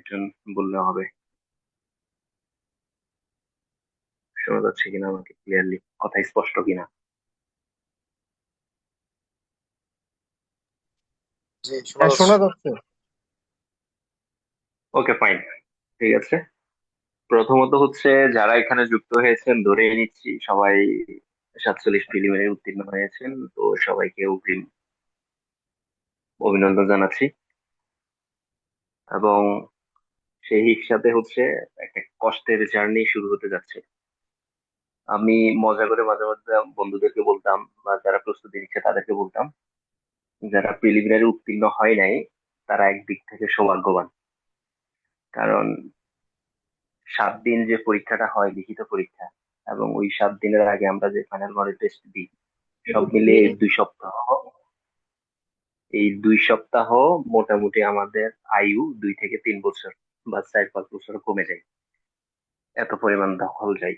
একজন বললে হবে। শোনা যাচ্ছে কিনা আমাকে ক্লিয়ারলি, কথা স্পষ্ট কিনা? জি, শোনা হ্যাঁ, যাচ্ছে। শোনা যাচ্ছে। ওকে, ফাইন, ঠিক আছে। প্রথমত হচ্ছে, যারা এখানে যুক্ত হয়েছেন ধরে নিচ্ছি সবাই 47 প্রিলিমিনারি উত্তীর্ণ হয়েছেন, তো সবাইকে অগ্রিম অভিনন্দন জানাচ্ছি। এবং সেই হিসাবে হচ্ছে একটা কষ্টের জার্নি শুরু হতে যাচ্ছে। আমি মজা করে মাঝে মাঝে বন্ধুদেরকে বলতাম, বা যারা প্রস্তুতি নিচ্ছে তাদেরকে বলতাম, যারা প্রিলিমিনারি উত্তীর্ণ হয় নাই তারা একদিক থেকে সৌভাগ্যবান। কারণ 7 দিন যে পরীক্ষাটা হয়, লিখিত পরীক্ষা, এবং ওই 7 দিনের আগে আমরা যে ফাইনাল মডেল টেস্ট দিই, সব মিলিয়ে এই 2 সপ্তাহ, এই 2 সপ্তাহ মোটামুটি আমাদের আয়ু 2 থেকে 3 বছর বা 4-5 বছর কমে যায়। এত পরিমাণ দখল যায়,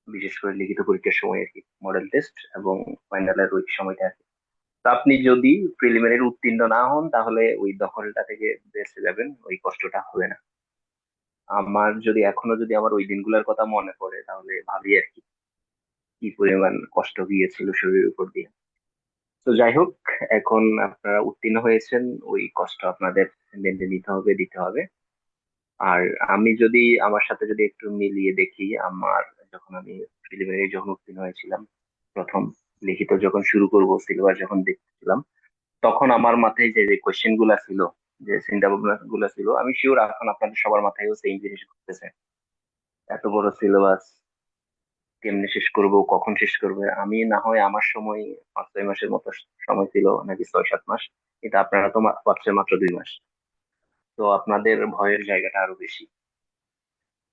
বিশেষ করে লিখিত পরীক্ষার সময় আর কি, মডেল টেস্ট এবং ফাইনালের ওই সময়টা আর কি। তো আপনি যদি প্রিলিমিনারি উত্তীর্ণ না হন তাহলে ওই দখলটা থেকে বেঁচে যাবেন, ওই কষ্টটা হবে না। আমার যদি এখনো যদি আমার ওই দিনগুলোর কথা মনে পড়ে তাহলে ভাবি আর কি, কি পরিমাণ কষ্ট গিয়েছিল শরীরের উপর দিয়ে। তো যাই হোক, এখন আপনারা উত্তীর্ণ হয়েছেন, ওই কষ্ট আপনাদের মেনে নিতে হবে, দিতে হবে। আর আমি যদি আমার সাথে যদি একটু মিলিয়ে দেখি, আমার যখন আমি প্রিলিমিনারি যখন উত্তীর্ণ হয়েছিলাম, প্রথম লিখিত যখন শুরু করব, সিলেবাস যখন দেখছিলাম, তখন আমার মাথায় যে যে কোয়েশ্চেন গুলা ছিল, যে চিন্তা ভাবনা গুলা ছিল, আমি শিওর এখন আপনাদের সবার মাথায়ও সেম জিনিস ঘটতেছে। এত বড় সিলেবাস কেমনে শেষ করব, কখন শেষ করবে? আমি না হয় আমার সময় 5-6 মাসের মতো সময় ছিল, নাকি 6-7 মাস, কিন্তু আপনারা তো পাচ্ছেন মাত্র 2 মাস। তো আপনাদের ভয়ের জায়গাটা আরো বেশি।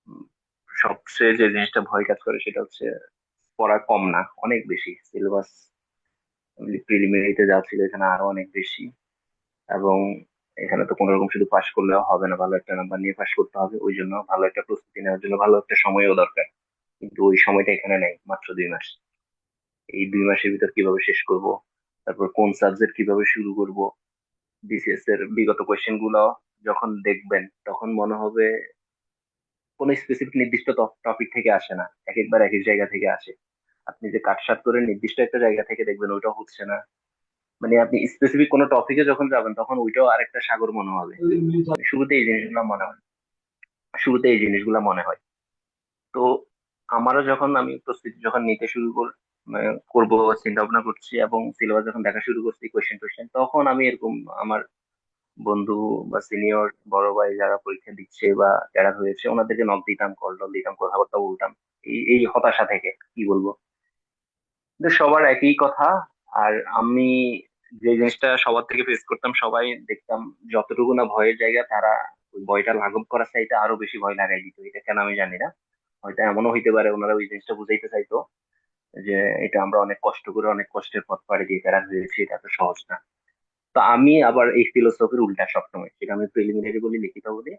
উম, সবচেয়ে যে জিনিসটা ভয় কাজ করে সেটা হচ্ছে পড়া কম না, অনেক বেশি সিলেবাস। প্রিলিমিনারিতে যা ছিল এখানে আরো অনেক বেশি। এবং এখানে তো কোনো রকম শুধু পাশ করলেও হবে না, ভালো একটা নাম্বার নিয়ে পাশ করতে হবে, ওই জন্য ভালো একটা প্রস্তুতি নেওয়ার জন্য ভালো একটা সময়ও দরকার। কিন্তু ওই সময়টা এখানে নেই, মাত্র 2 মাস। এই 2 মাসের ভিতর কিভাবে শেষ করব, তারপর কোন সাবজেক্ট কিভাবে শুরু করব, বিসিএস এর বিগত কোয়েশ্চেন গুলো যখন দেখবেন তখন মনে হবে কোন স্পেসিফিক নির্দিষ্ট টপিক থেকে আসে না, এক একবার এক এক জায়গা থেকে আসে। আপনি যে কাটসাট করে নির্দিষ্ট একটা জায়গা থেকে দেখবেন ওইটা হচ্ছে না, মানে আপনি স্পেসিফিক কোনো টপিকে যখন যাবেন তখন ওইটাও আরেকটা সাগর মনে হবে। মানে শুরুতে এই জিনিসগুলো মনে হয়, শুরুতে এই জিনিসগুলো মনে হয়। তো আমারও যখন আমি প্রস্তুতি যখন নিতে শুরু করব, চিন্তা ভাবনা করছি এবং সিলেবাস যখন দেখা শুরু করছি, কোয়েশ্চেন টোয়েশ্চেন, তখন আমি এরকম আমার বন্ধু বা সিনিয়র বড় ভাই যারা পরীক্ষা দিচ্ছে বা যারা হয়েছে ওনাদেরকে নক দিতাম, কল টল দিতাম, কথাবার্তা বলতাম, এই এই হতাশা থেকে কি বলবো। কিন্তু সবার একই কথা। আর আমি যে জিনিসটা সবার থেকে ফেস করতাম, সবাই দেখতাম যতটুকু না ভয়ের জায়গা, তারা ওই ভয়টা লাঘব করার চাইতে আরো বেশি ভয় লাগাই দিত। এটা কেন আমি জানি না, হয়তো এমনও হইতে পারে ওনারা ওই জিনিসটা বুঝাইতে চাইতো যে এটা আমরা অনেক কষ্ট করে অনেক কষ্টের পথ পাড়ি দিয়ে বেড়া হয়েছি, এটা তো সহজ না। তো আমি আবার এই ফিলোসফির উল্টা সবসময়, সেটা আমি প্রিলিমিনারি বলি, লিখিত বলি,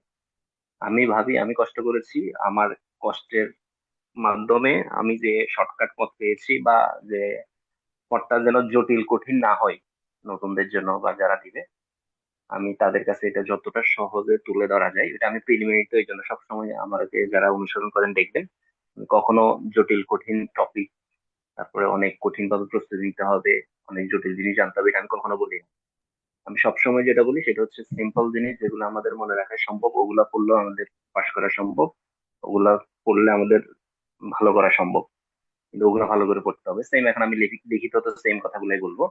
আমি ভাবি আমি কষ্ট করেছি, আমার কষ্টের মাধ্যমে আমি যে শর্টকাট পথ পেয়েছি, বা যে পথটা যেন জটিল কঠিন না হয় নতুনদের জন্য বা যারা দিবে, আমি তাদের কাছে এটা যতটা সহজে তুলে ধরা যায়, এটা আমি প্রিলিমিনারিতে ওই জন্য সবসময় আমাকে যারা অনুসরণ করেন দেখবেন, আমি কখনো জটিল কঠিন টপিক, তারপরে অনেক কঠিন ভাবে প্রস্তুতি নিতে হবে, অনেক জটিল জিনিস জানতে হবে, এটা আমি কখনো বলি না। আমি সবসময় যেটা বলি সেটা হচ্ছে সিম্পল জিনিস যেগুলো আমাদের মনে রাখা সম্ভব, ওগুলা পড়লেও আমাদের পাশ করা সম্ভব, ওগুলা পড়লে আমাদের ভালো করা সম্ভব। কিন্তু ওগুলো ভালো করে পড়তে হবে। সেম এখন আমি লিখিত তো সেম কথাগুলাই বলবো।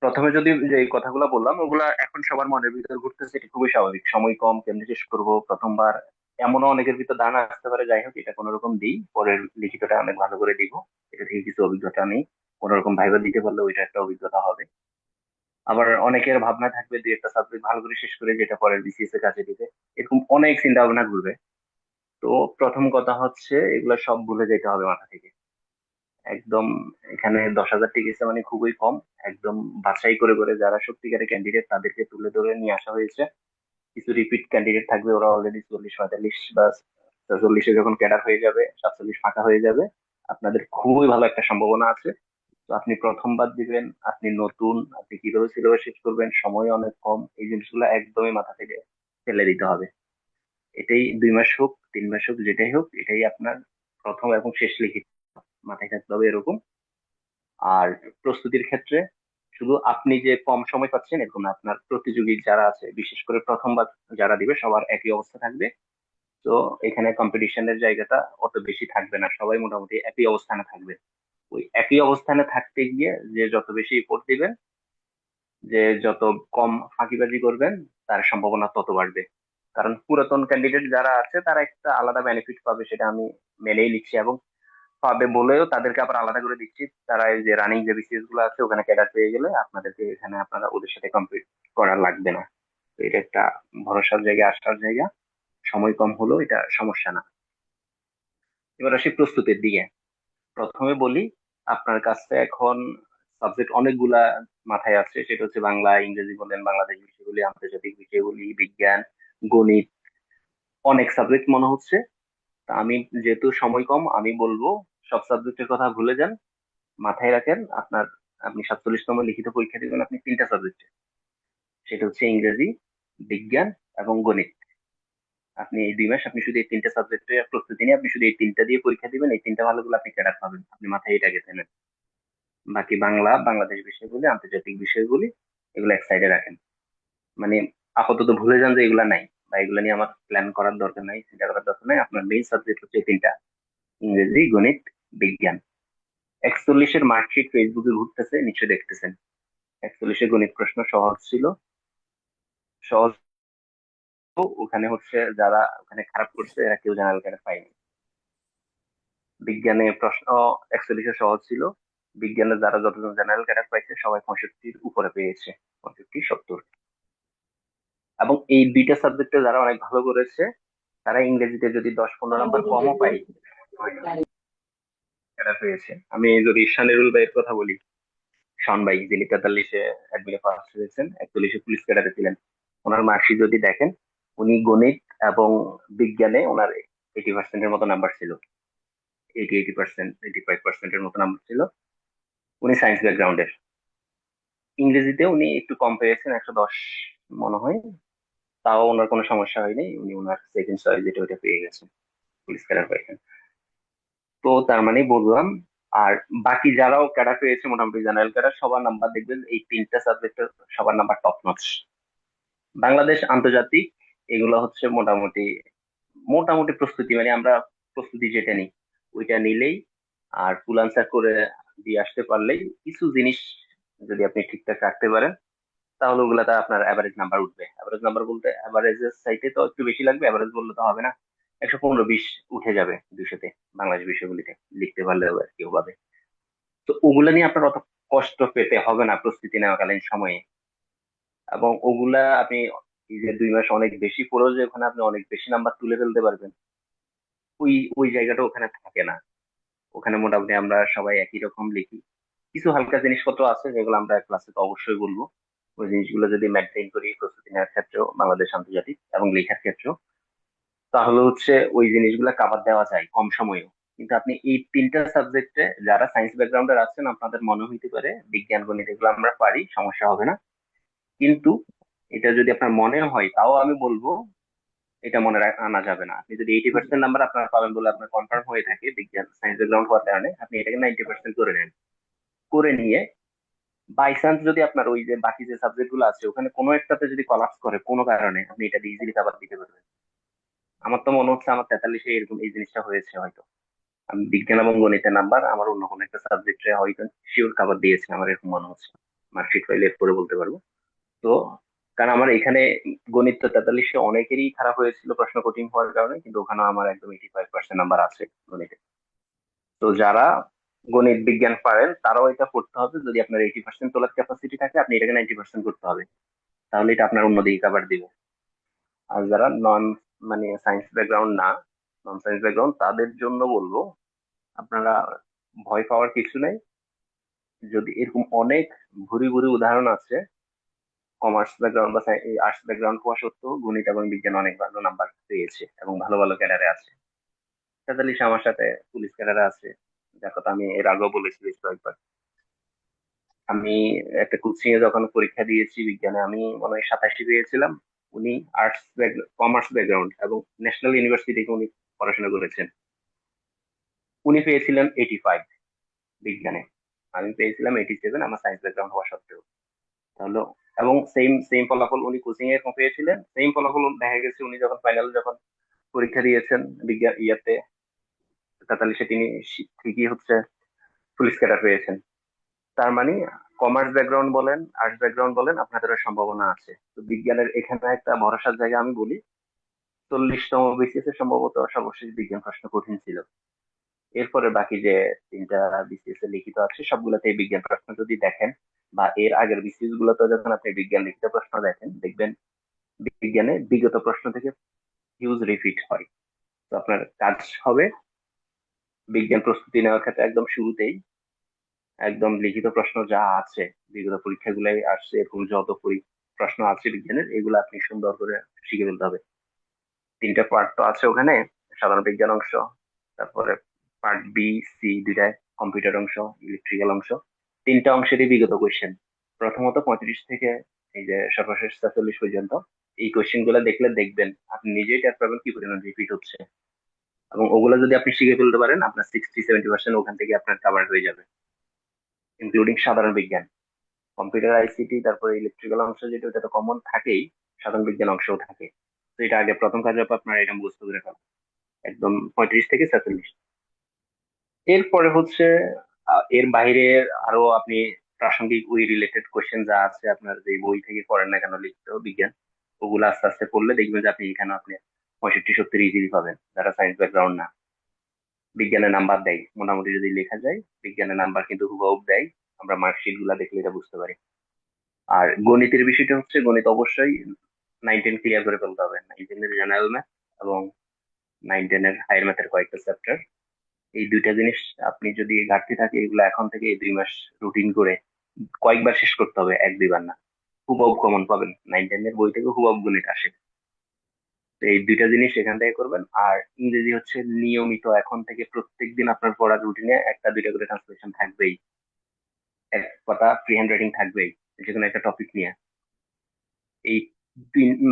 প্রথমে যদি যে এই কথাগুলো বললাম ওগুলা এখন সবার মনের ভিতর ঘুরতেছে, এটা খুবই স্বাভাবিক, সময় কম, কেমনে শেষ করবো প্রথমবার, এমনও অনেকের ভিতর ধারণা আসতে পারে। যাই হোক, এটা কোনো রকম দিই, পরের লিখিতটা অনেক ভালো করে দিব, এটা থেকে কিছু অভিজ্ঞতা নেই, কোনো রকম ভাইবা দিতে পারলে ওইটা একটা অভিজ্ঞতা হবে। আবার অনেকের ভাবনা থাকবে দুই একটা সাবজেক্ট ভালো করে শেষ করে যেটা পরের বিসিএস এর কাছে দিবে, এরকম অনেক চিন্তা ভাবনা ঘুরবে। তো প্রথম কথা হচ্ছে এগুলো সব ভুলে যেতে হবে মাথা থেকে, একদম। এখানে 10,000 টিকেছে মানে খুবই কম। একদম বাছাই করে করে যারা সত্যিকারের ক্যান্ডিডেট তাদেরকে তুলে ধরে নিয়ে আসা হয়েছে। কিছু রিপিট ক্যান্ডিডেট থাকবে, ওরা অলরেডি 40-45 বা 40-এ যখন ক্যাডার হয়ে যাবে, 47 ফাঁকা হয়ে যাবে, আপনাদের খুবই ভালো একটা সম্ভাবনা আছে। তো আপনি প্রথমবার দিবেন, আপনি নতুন, আপনি কিভাবে সিলেবাস শেষ করবেন, সময় অনেক কম, এই জিনিসগুলো একদমই মাথা থেকে ফেলে দিতে হবে। এটাই 2 মাস হোক 3 মাস হোক যেটাই হোক, এটাই আপনার প্রথম এবং শেষ লিখিত, মাথায় থাকতে হবে এরকম। আর প্রস্তুতির ক্ষেত্রে শুধু আপনি যে কম সময় পাচ্ছেন এরকম না, আপনার প্রতিযোগী যারা আছে বিশেষ করে প্রথমবার যারা দিবে সবার একই অবস্থা থাকবে। তো এখানে কম্পিটিশনের জায়গাটা অত বেশি থাকবে না, সবাই মোটামুটি একই অবস্থানে থাকবে। ওই একই অবস্থানে থাকতে গিয়ে যে যত বেশি এফোর্ট দিবেন, যে যত কম ফাঁকিবাজি করবেন, তার সম্ভাবনা তত বাড়বে। কারণ পুরাতন ক্যান্ডিডেট যারা আছে তারা একটা আলাদা বেনিফিট পাবে, সেটা আমি মেনেই নিচ্ছি, এবং পাবে বলেও তাদেরকে আবার আলাদা করে দিচ্ছি। তারা এই যে রানিং যে বিসিএস গুলো আছে ওখানে ক্যাডার পেয়ে গেলে আপনাদেরকে এখানে আপনারা ওদের সাথে কম্পিট করা লাগবে না। তো এটা একটা ভরসার জায়গা, আস্থার জায়গা। সময় কম হলেও এটা সমস্যা না। এবার আসি প্রস্তুতির দিকে। প্রথমে বলি, আপনার কাছে এখন সাবজেক্ট অনেকগুলা মাথায় আছে, সেটা হচ্ছে বাংলা, ইংরেজি বলেন, বাংলাদেশ বিষয়গুলি, আন্তর্জাতিক বিষয়গুলি, বিজ্ঞান, গণিত, অনেক সাবজেক্ট মনে হচ্ছে। তা আমি, যেহেতু সময় কম, আমি বলবো সব সাবজেক্টের কথা ভুলে যান। মাথায় রাখেন আপনার, আপনি 47তম লিখিত পরীক্ষা দিবেন আপনি 3টা সাবজেক্টে। সেটা হচ্ছে ইংরেজি, বিজ্ঞান এবং গণিত। আপনি এই 2 মাস আপনি শুধু এই 3টা সাবজেক্টের প্রস্তুতি নিয়ে আপনি শুধু এই 3টা দিয়ে পরীক্ষা দিবেন, এই 3টা ভালোগুলো আপনি ক্যাডার পাবেন, আপনি মাথায় এটা গেঁথে নেন। বাকি বাংলা, বাংলাদেশ বিষয়গুলি, আন্তর্জাতিক বিষয়গুলি, এগুলো এক সাইডে রাখেন। মানে আপাতত ভুলে যান যে এগুলা নাই, বা এগুলা নিয়ে আমার প্ল্যান করার দরকার নাই, চিন্তা করার দরকার নাই। আপনার মেইন সাবজেক্ট হচ্ছে এই 3টা: ইংরেজি, গণিত, বিজ্ঞান। 41-এর মার্কশিট ফেসবুকে ঘুরতেছে, নিশ্চয়ই দেখতেছেন। 41-এর গণিত প্রশ্ন সহজ ছিল। সহজ, ওখানে হচ্ছে যারা ওখানে খারাপ করছে এরা কেউ জেনারেল ক্যাডার পায়নি। বিজ্ঞানে প্রশ্ন 41-এ সহজ ছিল। বিজ্ঞানে যারা যতজন জেনারেল ক্যাডার পাইছে সবাই 65-র উপরে পেয়েছে, 65, 70। এবং এই 2টা সাবজেক্টে যারা অনেক ভালো করেছে, তারা ইংরেজিতে যদি 10-15 নাম্বার কমও পায়, ক্যাডার পেয়েছে। আমি যদি শানিরুল ভাইয়ের কথা বলি, শন ভাই, যিনি 43-এ অ্যাডমিনে ফার্স্ট হয়েছেন, 41-এ পুলিশ ক্যাডারে ছিলেন। ওনার মার্কশিট যদি দেখেন, উনি গণিত এবং বিজ্ঞানে ওনার 80%-এর মতো নাম্বার ছিল। 80-80%, 85%-এর মতো নাম্বার ছিল। উনি সায়েন্স ব্যাকগ্রাউন্ডের। ইংরেজিতে উনি একটু কম পেয়েছেন, 110 মনে হয়। তাও ওনার কোনো সমস্যা হয়নি, উনি ওনার সেকেন্ড চয়েস যেটা ওটা পেয়ে গেছেন, পুলিশ ক্যাডার পাইছেন। তো তার মানে বললাম, আর বাকি যারাও ক্যাডার পেয়েছে মোটামুটি জেনারেল ক্যাডার, সবার নাম্বার দেখবেন এই 3টা সাবজেক্টের সবার নাম্বার টপ নচ। বাংলাদেশ, আন্তর্জাতিক, এগুলো হচ্ছে মোটামুটি মোটামুটি প্রস্তুতি, মানে আমরা প্রস্তুতি যেটা নিই ওইটা নিলেই আর ফুল আনসার করে দিয়ে আসতে পারলেই, কিছু জিনিস যদি আপনি ঠিকঠাক রাখতে পারেন, তাহলে ওগুলাতে আপনার অ্যাভারেজ নাম্বার উঠবে। অ্যাভারেজ নাম্বার বলতে অ্যাভারেজের সাইটে তো একটু বেশি লাগবে, অ্যাভারেজ বললে তো হবে না। 115-20 উঠে যাবে 200-তে, বাংলাদেশ বিষয়গুলিতে লিখতে পারলেও আর কি হবে। তো ওগুলা নিয়ে আপনার অত কষ্ট পেতে হবে না প্রস্তুতি নেওয়াকালীন সময়ে। এবং ওগুলা আপনি এই যে 2 মাস অনেক বেশি পড়েও যে ওখানে আপনি অনেক বেশি নাম্বার তুলে ফেলতে পারবেন, ওই ওই জায়গাটা ওখানে থাকে না। ওখানে মোটামুটি আমরা সবাই একই রকম লিখি। কিছু হালকা জিনিসপত্র আছে যেগুলো আমরা ক্লাসে তো অবশ্যই বলবো। ওই জিনিসগুলো যদি মেনটেন করি প্রস্তুতি নেওয়ার ক্ষেত্রেও, বাংলাদেশ, আন্তর্জাতিক এবং লেখার ক্ষেত্রেও, তাহলে হচ্ছে ওই জিনিসগুলো কাভার দেওয়া যায় কম সময়েও। কিন্তু আপনি এই 3টা সাবজেক্টে যারা সায়েন্স ব্যাকগ্রাউন্ডের আছেন, আপনাদের মনে হইতে পারে বিজ্ঞান, গণিত এগুলো আমরা পারি, সমস্যা হবে না। কিন্তু এটা যদি আপনার মনে হয়, তাও আমি বলবো এটা আনা যাবে না। আপনি যদি 80% নাম্বার আপনার পাবেন বলে আপনার কনফার্ম হয়ে থাকে বিজ্ঞান সায়েন্স ব্যাকগ্রাউন্ড হওয়ার কারণে, আপনি এটাকে 90% করে নেন। করে নিয়ে বাই চান্স যদি আপনার ওই যে বাকি যে সাবজেক্ট গুলো আছে ওখানে কোনো একটাতে যদি কলাপস করে কোনো কারণে, আপনি এটা ইজিলি কাভার দিতে পারবেন। আমার তো মনে হচ্ছে আমার 43-এ এরকম এই জিনিসটা হয়েছে হয়তো। আমি বিজ্ঞান এবং গণিতের নাম্বার আমার অন্য কোনো একটা সাবজেক্টে হয়তো শিওর কাভার দিয়েছে, আমার এরকম মনে হচ্ছে। মার্কশিট ফাইলে করে বলতে পারবো। তো কারণ আমার এখানে গণিত তো 43-এ অনেকেরই খারাপ হয়েছিল প্রশ্ন কঠিন হওয়ার কারণে, কিন্তু ওখানে আমার একদম 85% নাম্বার আছে গণিতে। তো যারা গণিত বিজ্ঞান পারেন তারাও এটা করতে হবে, যদি আপনার 80% তোলার ক্যাপাসিটি থাকে আপনি এটাকে 90% করতে হবে, তাহলে এটা আপনার অন্যদিকে কাভার দিবে। আর যারা নন, মানে সায়েন্স ব্যাকগ্রাউন্ড না, নন সায়েন্স ব্যাকগ্রাউন্ড, তাদের জন্য বলবো আপনারা ভয় পাওয়ার কিছু নেই। যদি এরকম অনেক ভুরি ভুরি উদাহরণ আছে, কমার্স ব্যাকগ্রাউন্ড বা আর্টস ব্যাকগ্রাউন্ড হওয়া সত্ত্বেও গণিত এবং বিজ্ঞান অনেক ভালো নাম্বার পেয়েছে এবং ভালো ভালো ক্যাডারে আছে। তাদের আমার সাথে পুলিশ ক্যাডারে আছে, যার কথা আমি এর আগেও বলেছি বেশ কয়েকবার। আমি একটা কোচিং এ যখন পরীক্ষা দিয়েছি বিজ্ঞানে, আমি মনে হয় 87 পেয়েছিলাম। উনি আর্টস কমার্স ব্যাকগ্রাউন্ড এবং ন্যাশনাল ইউনিভার্সিটি থেকে উনি পড়াশোনা করেছেন। উনি পেয়েছিলেন 85 বিজ্ঞানে, আমি পেয়েছিলাম 87 আমার সায়েন্স ব্যাকগ্রাউন্ড হওয়া সত্ত্বেও। তাহলে এবং সেম সেম ফলাফল উনি কোচিং এ পেয়েছিলেন, সেম ফলাফল দেখা গেছে উনি যখন ফাইনাল যখন পরীক্ষা দিয়েছেন বিজ্ঞান ইয়াতে 43-এ, তিনি ঠিকই হচ্ছে পুলিশ ক্যাডার পেয়েছেন। তার মানে কমার্স ব্যাকগ্রাউন্ড বলেন আর্টস ব্যাকগ্রাউন্ড বলেন আপনাদের সম্ভাবনা আছে। তো বিজ্ঞানের এখানে একটা ভরসার জায়গা আমি বলি, 40তম বিসিএস এ সম্ভবত সর্বশেষ বিজ্ঞান প্রশ্ন কঠিন ছিল। এরপরে বাকি যে তিনটা বিসিএস এ লিখিত আছে সবগুলোতে বিজ্ঞান প্রশ্ন যদি দেখেন, বা এর আগের বিসিএস গুলোতে যখন আপনি বিজ্ঞান লিখিত প্রশ্ন দেখেন দেখবেন বিজ্ঞানে বিগত প্রশ্ন থেকে হিউজ রিপিট হয়। তো আপনার কাজ হবে বিজ্ঞান প্রস্তুতি নেওয়ার ক্ষেত্রে একদম শুরুতেই একদম লিখিত প্রশ্ন যা আছে, বিগত পরীক্ষাগুলাই আসছে এরকম যত প্রশ্ন আছে বিজ্ঞানের, এগুলো আপনি সুন্দর করে শিখে ফেলতে হবে। তিনটা পার্ট তো আছে ওখানে, সাধারণ বিজ্ঞান অংশ, তারপরে পার্ট বি সি দুইটায় কম্পিউটার অংশ, ইলেকট্রিক্যাল অংশ। তিনটা অংশেরই বিগত কোয়েশ্চেন, প্রথমত 35 থেকে এই যে সর্বশেষ 46 পর্যন্ত। এই কোয়েশ্চেন গুলো দেখলে দেখবেন আপনি নিজেই টের পাবেন কি পরিমাণ রিপিট হচ্ছে, এবং ওগুলো যদি আপনি শিখে ফেলতে পারেন আপনার 60-70% ওখান থেকে আপনার কাভার হয়ে যাবে, ইনক্লুডিং সাধারণ বিজ্ঞান, কম্পিউটার আইসিটি, তারপরে ইলেকট্রিক্যাল অংশ যেটা ওটা তো কমন থাকেই, সাধারণ বিজ্ঞান অংশও থাকে। তো এটা আগে প্রথম কাজ হবে আপনার এটা মুখস্থ করে ফেলা, একদম 35 থেকে 46। এরপরে হচ্ছে এর বাইরে আরো আপনি প্রাসঙ্গিক ওই রিলেটেড কোয়েশ্চেন যা আছে আপনার যে বই থেকে পড়েন না কেন লিখিত বিজ্ঞান, ওগুলো আস্তে আস্তে পড়লে দেখবেন যে আপনি এখানে আপনি 65-70 ইজিলি পাবেন যারা সায়েন্স ব্যাকগ্রাউন্ড না। বিজ্ঞানের নাম্বার দেয় মোটামুটি, যদি লেখা যায় বিজ্ঞানের নাম্বার কিন্তু হুবহু দেয়, আমরা মার্কশিট গুলা দেখলে এটা বুঝতে পারি। আর গণিতের বিষয়টা হচ্ছে গণিত অবশ্যই 9-10 ক্লিয়ার করে ফেলতে হবে, 9-10 এর জেনারেল ম্যাথ এবং 9-10 এর হায়ার ম্যাথের কয়েকটা চ্যাপ্টার। এই দুইটা জিনিস আপনি যদি ঘাটতি থাকে এগুলো এখন থেকে এই 2 মাস রুটিন করে কয়েকবার শেষ করতে হবে, 1-2 বার না। হুবহু কমন পাবেন, 9-10 এর বই থেকে হুবহু গণিত আসে। তো এই দুইটা জিনিস এখান থেকে করবেন। আর ইংরেজি হচ্ছে নিয়মিত এখন থেকে প্রত্যেকদিন আপনার পড়ার রুটিনে একটা দুইটা করে ট্রান্সলেশন থাকবেই, এক কথা ফ্রি হ্যান্ড রাইটিং থাকবেই, যে কোনো একটা টপিক নিয়ে। এই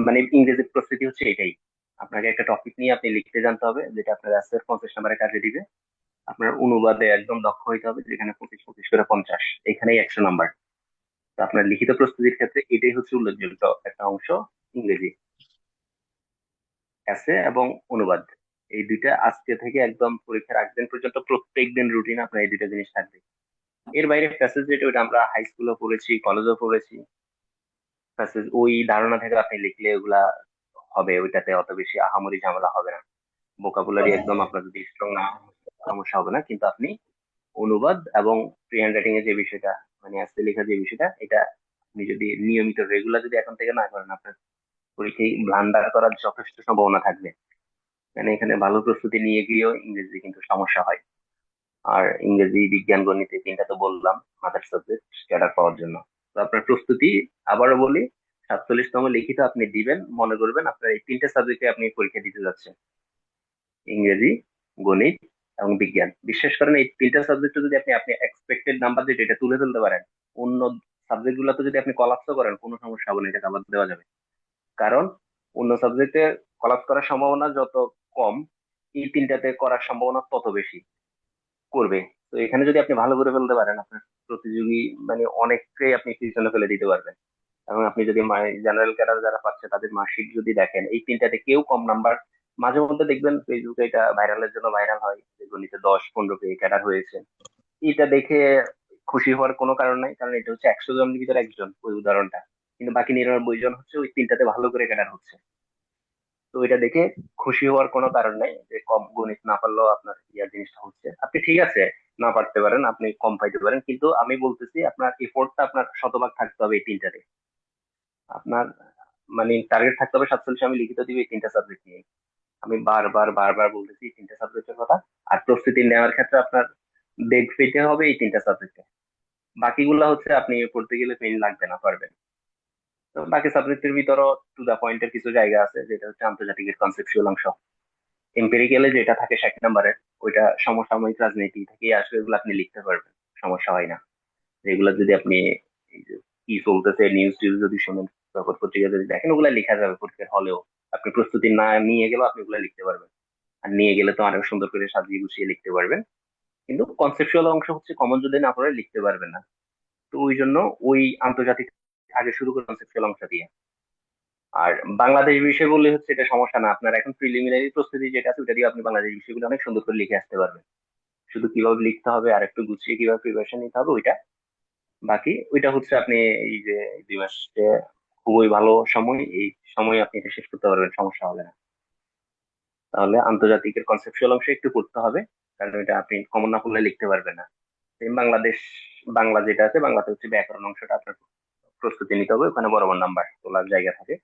মানে ইংরেজির প্রস্তুতি হচ্ছে এটাই, আপনাকে একটা টপিক নিয়ে আপনি লিখতে জানতে হবে যেটা আপনার অ্যান্সার 50 নাম্বারে কাজে দিবে। আপনার অনুবাদে একদম দক্ষ হইতে হবে, যেখানে 25-25 করে 50, এখানেই 100 নাম্বার। তো আপনার লিখিত প্রস্তুতির ক্ষেত্রে এটাই হচ্ছে উল্লেখযোগ্য একটা অংশ, ইংরেজি, এসে এবং অনুবাদ। এই দুইটা আজকে থেকে একদম পরীক্ষার আগ দিন পর্যন্ত প্রত্যেক দিন রুটিন আপনার এই দুইটা জিনিস থাকবে। এর বাইরে প্যাসেজ যেটা ওটা আমরা হাই স্কুলে পড়েছি, কলেজেও পড়েছি, প্যাসেজ ওই ধারণা থেকে আপনি লিখলে ওগুলা হবে, ওইটাতে অত বেশি আহামরি ঝামেলা হবে না। ভোকাবুলারি একদম আপনার যদি স্ট্রং না হয়, সমস্যা হবে না। কিন্তু আপনি অনুবাদ এবং ফ্রি হ্যান্ড রাইটিং এর যে বিষয়টা, মানে আস্তে লেখা যে বিষয়টা, এটা আপনি যদি নিয়মিত রেগুলার যদি এখন থেকে না করেন আপনার পরীক্ষায় ব্লান্ডার করার যথেষ্ট সম্ভাবনা থাকবে। মানে এখানে ভালো প্রস্তুতি নিয়ে গিয়েও ইংরেজি কিন্তু সমস্যা হয়। আর ইংরেজি বিজ্ঞান গণিত এই তিনটা তো বললাম মাথার সাবজেক্ট ক্যাডার পাওয়ার জন্য। তো আপনার প্রস্তুতি আবারও বলি, 47তম লিখিত আপনি দিবেন, মনে করবেন আপনার এই তিনটা সাবজেক্টে আপনি পরীক্ষা দিতে যাচ্ছেন, ইংরেজি, গণিত এবং বিজ্ঞান। বিশ্বাস করেন এই তিনটা সাবজেক্টে যদি আপনি আপনি এক্সপেক্টেড নাম্বার যেটা এটা তুলে ফেলতে পারেন, অন্য সাবজেক্ট গুলোতে যদি আপনি কলাপস করেন কোনো সমস্যা হবে না, এটা কাভার দেওয়া যাবে। কারণ অন্য সাবজেক্টে কলাপস করার সম্ভাবনা যত কম, এই তিনটাতে করার সম্ভাবনা তত বেশি করবে। তো এখানে যদি আপনি ভালো করে ফেলতে পারেন আপনার প্রতিযোগী মানে অনেককেই আপনি পিছনে ফেলে দিতে পারবেন। এবং আপনি যদি জেনারেল ক্যাডার যারা পাচ্ছে তাদের মার্কশিট যদি দেখেন এই তিনটাতে কেউ কম নাম্বার, মাঝে মধ্যে দেখবেন ফেসবুকে এটা ভাইরালের জন্য ভাইরাল হয় যে গণিতে 10-15 পেয়ে ক্যাডার হয়েছে। এটা দেখে খুশি হওয়ার কোনো কারণ নাই, কারণ এটা হচ্ছে 100 জনের ভিতরে একজন ওই উদাহরণটা, কিন্তু বাকি 99 জন হচ্ছে ওই তিনটাতে ভালো করে ক্যাডার হচ্ছে। তো এটা দেখে খুশি হওয়ার কোনো কারণ নাই যে কম গণিত না পারলেও আপনার ইয়ার জিনিসটা হচ্ছে। আপনি ঠিক আছে না পারতে পারেন, আপনি কম পাইতে পারেন, কিন্তু আমি বলতেছি আপনার এফোর্টটা আপনার শতভাগ থাকতে হবে এই তিনটাতে। আপনার মানে টার্গেট থাকতে হবে 47 আমি লিখিত দিবে এই তিনটা সাবজেক্ট নিয়ে। আমি বারবার বারবার বলতেছি এই তিনটা সাবজেক্টের কথা। আর প্রস্তুতি নেওয়ার ক্ষেত্রে আপনার বেগ পেতে হবে এই তিনটা সাবজেক্টে, বাকিগুলা হচ্ছে আপনি পড়তে গেলে পেন লাগবে না, পারবেন। তো বাকি সাবজেক্টের ভিতরও টু দা পয়েন্টের কিছু জায়গা আছে যেটা হচ্ছে আন্তর্জাতিক কনসেপচুয়াল অংশ, এম্পেরিক্যালে যেটা থাকে 60 নাম্বারের, ওইটা সমসাময়িক রাজনীতি থেকে আসলে এগুলো আপনি লিখতে পারবেন, সমস্যা হয় না। যেগুলো যদি আপনি এই যে কি চলতেছে নিউজ টিউজ যদি শোনেন তারপর পত্রিকা যদি দেখেন ওগুলা লেখা যাবে পরীক্ষার হলেও। আপনি প্রস্তুতি না নিয়ে গেলেও আপনি ওগুলা লিখতে পারবেন। আর নিয়ে গেলে তো আরো সুন্দর করে সাজিয়ে গুছিয়ে লিখতে পারবেন। কিন্তু কনসেপচুয়াল অংশ হচ্ছে কমন যদি না পড়ে লিখতে পারবেন না। তো ওই জন্য ওই আন্তর্জাতিক আগে শুরু করে কনসেপচুয়াল অংশ দিয়ে। আর বাংলাদেশ বিষয় বললে হচ্ছে এটা সমস্যা না, আপনার এখন প্রিলিমিনারি প্রস্তুতি যেটা আছে ওটা দিয়ে আপনি বাংলাদেশ বিষয়গুলো অনেক সুন্দর করে লিখে আসতে পারবেন। শুধু কিভাবে লিখতে হবে আর একটু গুছিয়ে কিভাবে প্রিপারেশন নিতে হবে ওইটা বাকি। ওইটা হচ্ছে আপনি এই যে 2 মাসে খুবই ভালো সময়, এই সময় আপনি এটা শেষ করতে পারবেন, সমস্যা হবে না। তাহলে আন্তর্জাতিকের কনসেপচুয়াল অংশ একটু পড়তে হবে, কারণ এটা আপনি কমন না পড়লে লিখতে পারবেন না। এই বাংলাদেশ বাংলা যেটা আছে বাংলাতে হচ্ছে ব্যাকরণ অংশটা আপনার প্রস্তুতি নিতে হবে, ওখানে বরাবর নাম্বার তোলার জায়গা থাকে।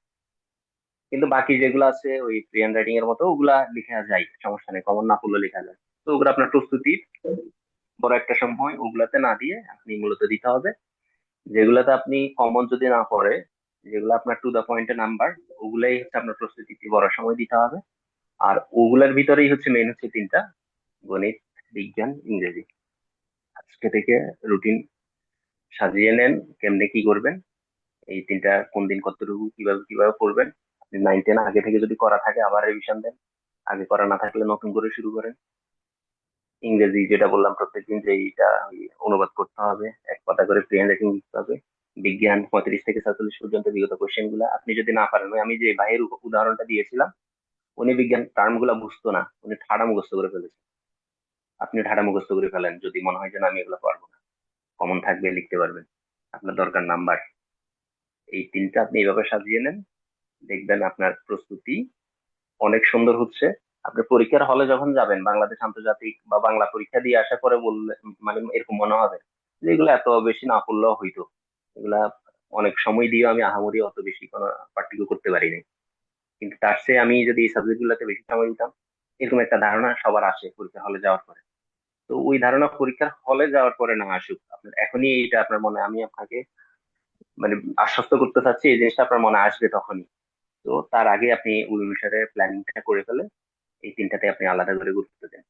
কিন্তু বাকি যেগুলো আছে ওই ফ্রি হ্যান্ড রাইটিং এর মতো ওগুলা লেখা যায়, সমস্যা নেই, কমন না পড়লে লেখা যায়। তো ওগুলো আপনার প্রস্তুতি বড় একটা সময় ওগুলাতে না দিয়ে আপনি মূলত দিতে হবে যেগুলাতে আপনি কমন যদি না পড়ে, যেগুলো আপনার টু দা পয়েন্ট নাম্বার, ওগুলাই হচ্ছে আপনার প্রস্তুতিতে বড় সময় দিতে হবে। আর ওগুলার ভিতরেই হচ্ছে মেন হচ্ছে তিনটা: গণিত, বিজ্ঞান, ইংরেজি। আজকে থেকে রুটিন সাজিয়ে নেন কেমনে কি করবেন, এই তিনটা কোন দিন কতটুকু কিভাবে কিভাবে পড়বেন। আপনি 9-10 আগে থেকে যদি করা থাকে আবার রিভিশন দেন, আগে করা না থাকলে নতুন করে শুরু করেন। ইংরেজি যেটা বললাম প্রত্যেকদিন যে এইটা ওই অনুবাদ করতে হবে, এক কথা করে প্রি হ্যান্ড রাইটিং লিখতে হবে। বিজ্ঞান 35 থেকে 47 পর্যন্ত বিগত কোশ্চেন গুলা আপনি যদি না পারেন, ওই আমি যে ভাইয়ের উদাহরণটা দিয়েছিলাম, উনি বিজ্ঞান টার্ম গুলা বুঝতো না, উনি ঠাড়া মুখস্থ করে ফেলেছে। আপনি ঠাড়া মুখস্থ করে ফেলেন যদি মনে হয় যে না আমি এগুলো পারবো না, কমন থাকবে লিখতে পারবেন, আপনার দরকার নাম্বার। এই তিনটা আপনি এইভাবে সাজিয়ে নেন, দেখবেন আপনার প্রস্তুতি অনেক সুন্দর হচ্ছে। আপনি পরীক্ষার হলে যখন যাবেন বাংলাদেশ আন্তর্জাতিক বা বাংলা পরীক্ষা দিয়ে আসার পরে বললে মানে এরকম মনে হবে যে এগুলো এত বেশি না পড়লেও হইতো, এগুলা অনেক সময় দিয়ে আমি আহামরি অত বেশি কোনো পার্থক্য করতে পারিনি। কিন্তু তার চেয়ে আমি যদি এই সাবজেক্ট গুলোতে বেশি সময় দিতাম, এরকম একটা ধারণা সবার আসে পরীক্ষা হলে যাওয়ার পরে। তো ওই ধারণা পরীক্ষার হলে যাওয়ার পরে না আসুক, আপনার এখনই এটা আপনার মনে, আমি আপনাকে মানে আশ্বস্ত করতে চাচ্ছি এই জিনিসটা আপনার মনে আসবে তখনই। তো তার আগে আপনি ওই অনুসারে প্ল্যানিংটা করে ফেলে এই তিনটাতে আপনি আলাদা করে গুরুত্ব দেন।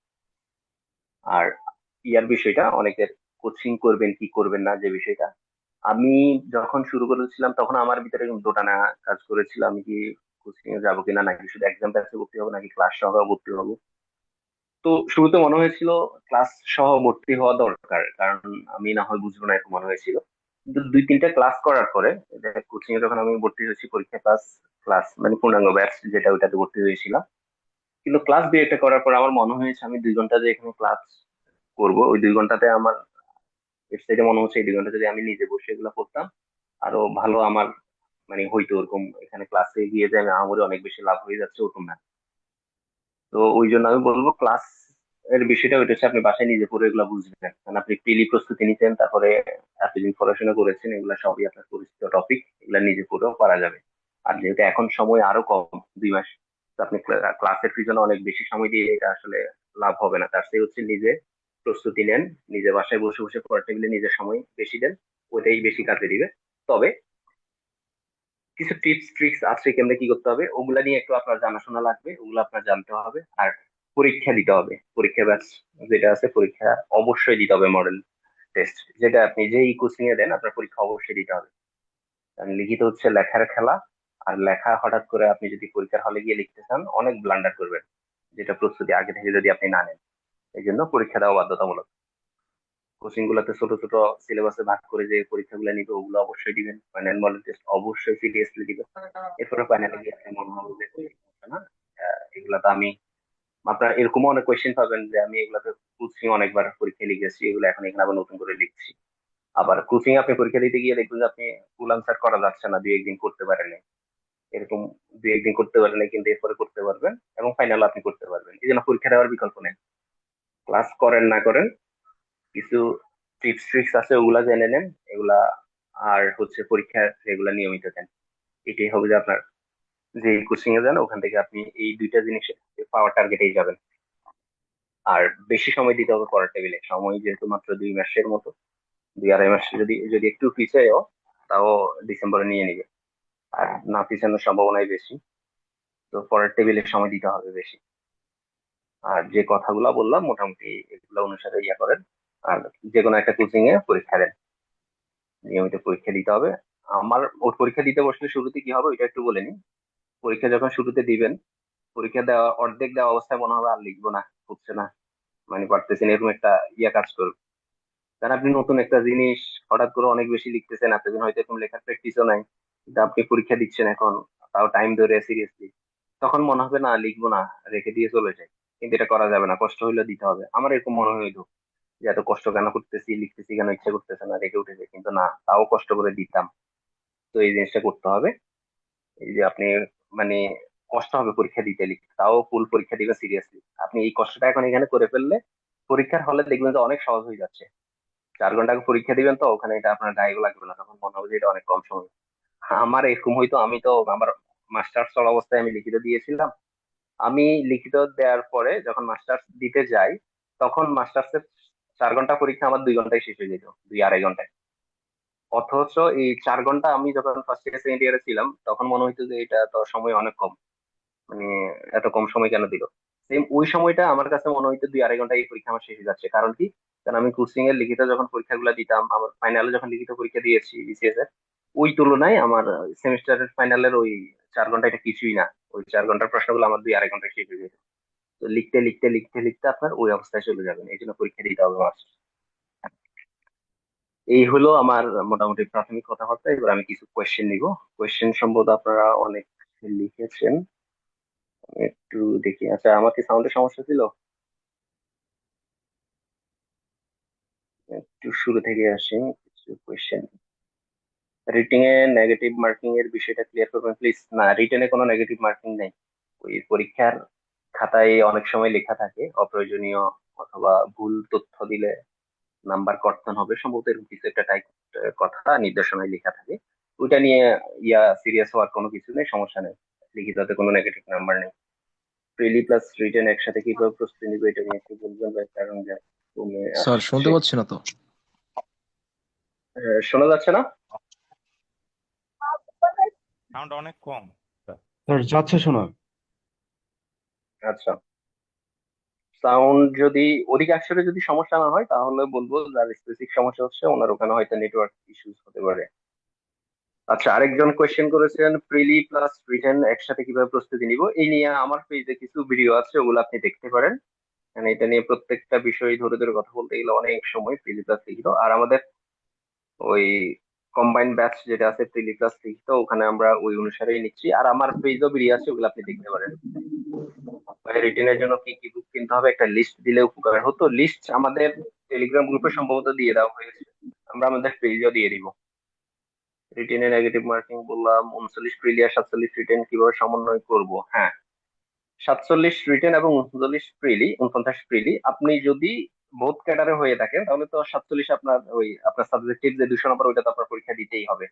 আর ইয়ার বিষয়টা অনেকের, কোচিং করবেন কি করবেন না যে বিষয়টা, আমি যখন শুরু করেছিলাম তখন আমার ভিতরে এরকম দোটানা কাজ করেছিল, আমি কি কোচিং এ যাবো কিনা, নাকি শুধু এক্সাম ব্যাচে ভর্তি হবো, নাকি ক্লাস সহ ভর্তি হবো। তো শুরুতে মনে হয়েছিল ক্লাস সহ ভর্তি হওয়া দরকার, কারণ আমি না হয় বুঝবো না এরকম মনে হয়েছিল। কিন্তু 2-3টা ক্লাস করার পরে কোচিং এ যখন আমি ভর্তি হয়েছি, পরীক্ষা ক্লাস ক্লাস মানে পূর্ণাঙ্গ ব্যাচ যেটা, ওইটাতে ভর্তি হয়েছিলাম। কিন্তু ক্লাস 2-1টা করার পর আমার মনে হয়েছে আমি 2 ঘন্টা যে এখানে ক্লাস করব, ওই 2 ঘন্টাতে আমার ওয়েবসাইটে মনে হচ্ছে এই 2 ঘন্টা যদি আমি নিজে বসে এগুলো করতাম আরো ভালো আমার মানে হয়তো ওরকম এখানে ক্লাসে গিয়ে যে আমি আমার অনেক বেশি লাভ হয়ে যাচ্ছে ওরকম না। তো ওই জন্য আমি বলবো ক্লাস এর বিষয়টা ওইটা হচ্ছে আপনি বাসায় নিজে পড়ে এগুলো বুঝবেন, কারণ আপনি প্রিলি প্রস্তুতি নিতেন, তারপরে এতদিন পড়াশোনা করেছেন, এগুলা সবই আপনার পরিচিত টপিক, এগুলা নিজে পড়েও পারা যাবে। আর যেহেতু এখন সময় আরো কম, 2 মাস, তো আপনি ক্লাসের পিছনে অনেক বেশি সময় দিয়ে এটা আসলে লাভ হবে না। তার চেয়ে হচ্ছে নিজে প্রস্তুতি নেন, নিজে বাসায় বসে বসে পড়ার টেবিলে নিজের সময় বেশি দেন, ওইটাই বেশি কাজে দিবে। তবে কিছু টিপস ট্রিক্স আছে কেমনে কি করতে হবে, ওগুলা নিয়ে একটু আপনার জানাশোনা লাগবে, ওগুলো আপনার জানতে হবে। আর পরীক্ষা দিতে হবে, পরীক্ষা ব্যাচ যেটা আছে পরীক্ষা অবশ্যই দিতে হবে, মডেল টেস্ট যেটা আপনি যেই কোচিং এ দেন আপনার পরীক্ষা অবশ্যই দিতে হবে। কারণ লিখিত হচ্ছে লেখার খেলা, আর লেখা হঠাৎ করে আপনি যদি পরীক্ষার হলে গিয়ে লিখতে চান অনেক ব্লান্ডার করবেন, যেটা প্রস্তুতি আগে থেকে যদি আপনি না নেন। এই জন্য পরীক্ষা দেওয়া বাধ্যতামূলক। কোচিং গুলোতে ছোট ছোট সিলেবাসে ভাগ করে যে পরীক্ষাগুলো নিবে ওগুলো অবশ্যই দিবেন, ফাইনাল মডেল টেস্ট অবশ্যই সিরিয়াসলি দিবেন। এরপরে ফাইনালে গিয়ে আপনি মনে হবে যে ওই সমস্যা না, এগুলা তো আমি, আপনার এরকমও অনেক কোয়েশ্চেন পাবেন যে আমি এগুলাতে কোচিং অনেকবার পরীক্ষা লিখেছি, এগুলো এখন এখানে আবার নতুন করে লিখছি। আবার কোচিং আপনি পরীক্ষা দিতে গিয়ে দেখবেন যে আপনি ফুল আনসার করা যাচ্ছে না, 2-1 দিন করতে পারেন নাই। এরকম 2-1 দিন করতে পারেন নাই, কিন্তু এরপরে করতে পারবেন এবং ফাইনাল আপনি করতে পারবেন। এই জন্য পরীক্ষা দেওয়ার বিকল্প নেই। ক্লাস করেন না করেন, কিছু টিপস ট্রিক্স আছে ওগুলা জেনে নেন, এগুলা। আর হচ্ছে পরীক্ষা রেগুলার নিয়মিত দেন, এটাই হবে যে আপনার যে কোচিং এ যান ওখান থেকে আপনি এই দুইটা জিনিস পাওয়ার টার্গেটেই যাবেন। আর বেশি সময় দিতে হবে পড়ার টেবিলে, সময় যেহেতু মাত্র 2 মাসের মতো, 2-2.5 মাস, যদি যদি একটু পিছায়ও তাও ডিসেম্বরে নিয়ে নিবে। আর না পিছানোর সম্ভাবনাই বেশি। তো পরের টেবিলে সময় দিতে হবে বেশি। আর যে কথাগুলো বললাম মোটামুটি এগুলো অনুসারে ইয়া করেন। আর যে কোনো একটা কোচিং এ পরীক্ষা দেন, নিয়মিত পরীক্ষা দিতে হবে। আমার ওর পরীক্ষা দিতে বসলে শুরুতে কি হবে ওইটা একটু বলে নি। পরীক্ষা যখন শুরুতে দিবেন, পরীক্ষা দেওয়া অর্ধেক দেওয়া অবস্থায় মনে হবে আর লিখবো না, হচ্ছে না, মানে পারতেছি না, এরকম একটা কাজ করবে। কারণ আপনি নতুন একটা জিনিস হঠাৎ করে অনেক বেশি লিখতেছেন, এতদিন হয়তো এরকম লেখার প্র্যাকটিসও নাই, কিন্তু আপনি পরীক্ষা দিচ্ছেন এখন, তাও টাইম ধরে সিরিয়াসলি, তখন মনে হবে না লিখবো না, রেখে দিয়ে চলে যাই। কিন্তু এটা করা যাবে না, কষ্ট হইলে দিতে হবে। আমার এরকম মনে হইলো যে এত কষ্ট কেন করতেছি, লিখতেছি কেন, ইচ্ছা করতেছে না, রেখে উঠেছে, কিন্তু না, তাও কষ্ট করে দিতাম। তো এই জিনিসটা করতে হবে। এই যে আপনি মানে কষ্ট হবে পরীক্ষা দিতে, লিখতে, তাও ফুল পরীক্ষা দিবে সিরিয়াসলি। আপনি এই কষ্টটা এখন এখানে করে ফেললে পরীক্ষার হলে দেখবেন যে অনেক সহজ হয়ে যাচ্ছে। 4 ঘন্টা আগে পরীক্ষা দিবেন তো ওখানে এটা আপনার গায়েও লাগবে না, তখন মনে হবে যে এটা অনেক কম সময়। আমার এরকম হয়তো, আমি তো আমার মাস্টার্স চলা অবস্থায় আমি লিখিত দিয়েছিলাম। আমি লিখিত দেওয়ার পরে যখন মাস্টার্স দিতে যাই, তখন মাস্টার্সের 4 ঘন্টা পরীক্ষা আমার 2 ঘন্টায় শেষ হয়ে যেত, 2 আড়াই ঘন্টায়। অথচ এই 4 ঘন্টা আমি যখন ফার্স্ট ইয়ার সেকেন্ড ইয়ারে ছিলাম তখন মনে হইতো যে এটা তো সময় অনেক কম, মানে এত কম সময় কেন দিল। সেম ওই সময়টা আমার কাছে মনে হইতো 2 আড়াই ঘন্টায় এই পরীক্ষা আমার শেষ হয়ে যাচ্ছে। কারণ কি? কারণ আমি কোচিং এর লিখিত যখন পরীক্ষাগুলো দিতাম, আমার ফাইনালে যখন লিখিত পরীক্ষা দিয়েছি বিসিএস এর, ওই তুলনায় আমার সেমিস্টারের ফাইনালের ওই 4 ঘন্টা এটা কিছুই না। ওই 4 ঘন্টার প্রশ্নগুলো আমার 2 আড়াই ঘন্টায় শেষ হয়ে যেত। তো লিখতে লিখতে লিখতে লিখতে আপনার ওই অবস্থায় চলে যাবেন, এই জন্য পরীক্ষা দিতে হবে মাস্ট। এই হলো আমার মোটামুটি প্রাথমিক কথাবার্তা। এবার আমি কিছু কোয়েশ্চেন নিব। কোয়েশ্চেন সম্ভবত আপনারা অনেক লিখেছেন। আমি একটু দেখি। আচ্ছা, আমার কি সাউন্ডের সমস্যা ছিল? একটু শুরু থেকে আসি। কিছু কোয়েশ্চেন। রিটিং এ নেগেটিভ মার্কিং এর বিষয়টা ক্লিয়ার করবেন প্লিজ। না, রিটেনে কোনো নেগেটিভ মার্কিং নেই। ওই পরীক্ষার খাতায় অনেক সময় লেখা থাকে অপ্রয়োজনীয় অথবা ভুল তথ্য দিলে নাম্বার কর্তন হবে, সম্ভবত এরকম কিছু একটা টাইপ কথা নির্দেশনায় লেখা থাকে। ওইটা নিয়ে সিরিয়াস হওয়ার কোনো কিছু নেই, সমস্যা নেই। লিখিততে কোনো নেগেটিভ নাম্বার নেই। প্রিলি প্লাস রিটেন একসাথে কিভাবে প্রস্তুতি নিবে এটা নিয়ে একটু বলবেন ভাই, কারণ যা কমে স্যার শুনতে আসছে। পাচ্ছি না তো। শোনা যাচ্ছে না? সাউন্ড অনেক কম। স্যার যাচ্ছে শোনা। আচ্ছা, সাউন্ড যদি অধিকাংশের যদি সমস্যা না হয় তাহলে বলবো যার স্পেসিফিক সমস্যা হচ্ছে ওনার ওখানে হয়তো নেটওয়ার্ক ইস্যুস হতে পারে। আচ্ছা, আরেকজন কোয়েশ্চেন করেছেন প্রিলি প্লাস রিটেন একসাথে কিভাবে প্রস্তুতি নিব, এই নিয়ে আমার পেজে কিছু ভিডিও আছে, ওগুলো আপনি দেখতে পারেন। মানে এটা নিয়ে প্রত্যেকটা বিষয় ধরে ধরে কথা বলতে গেলে অনেক সময়, প্রিলি প্লাস লিখিত আর আমাদের ওই কম্বাইন্ড ব্যাচ যেটা আছে প্রিলি প্লাস লিখিত, ওখানে আমরা ওই অনুসারেই নিচ্ছি। আর আমার পেজও ভিডিও আছে, ওগুলো আপনি দেখতে পারেন। রিটেনের জন্য কি কি বুক কিনতে হবে একটা লিস্ট দিলে উপকার হতো। লিস্ট আমাদের টেলিগ্রাম গ্রুপে সম্ভবত দিয়ে দেওয়া হয়েছে, আমরা আমাদের পেজেও দিয়ে দিব। রিটেনে নেগেটিভ মার্কিং বললাম, 39 প্রিলি আর 47 রিটেন কিভাবে সমন্বয় করব। হ্যাঁ, 47 রিটেন এবং 49 প্রিলি আপনি যদি বোথ ক্যাডারে হয়ে থাকেন তাহলে তো 47 আপনার ওই আপনার সাবজেক্টিভ যে 200 নম্বর ওইটা তো আপনার পরীক্ষা দিতেই হবে।